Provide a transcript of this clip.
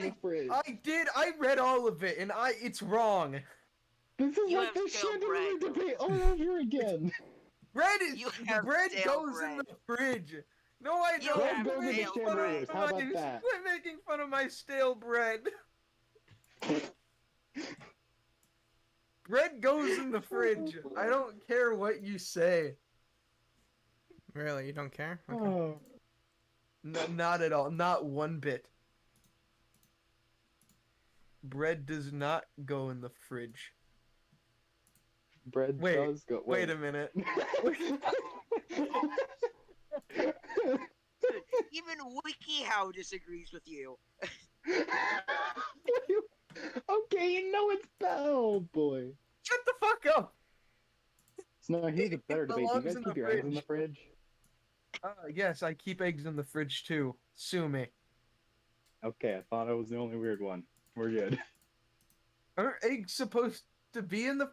the fridge. I did. I read all of it, and it's wrong. This is You like have the stale chandelier bread. debate all over again. You have Bread stale goes in bread. the fridge. No, I You don't. Bread have goes in the stale bread. chandeliers. How about that? Quit making fun of my stale bread. Bread goes in the fridge. I don't care what you say. Really, you don't care? Okay. Oh. Not at all. Not one bit. Bread does not go in the fridge. Bread Wait, does go. wait a minute. Even WikiHow disagrees with you. Okay, you know it's bad. Oh boy. Shut the fuck up. So now here's a better It debate. Do you belongs guys in keep the your eggs in the fridge? Yes, I keep eggs in the fridge too. Sue me. Okay, I thought I was the only weird one. We're good. Aren't eggs supposed to be in the